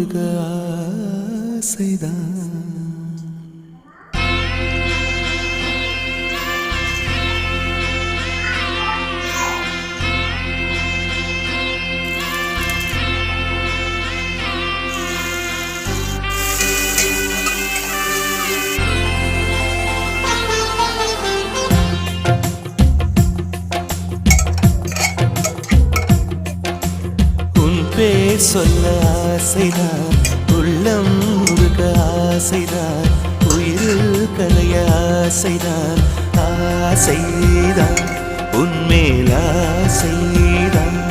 முருக ஆசைதான். பேர் சொல்ல ஆசைதான், உள்ளம் முருக ஆசைதான், உயிரில் கலைய ஆசைதான், ஆசைதான் உன்மேல் ஆசைதான்.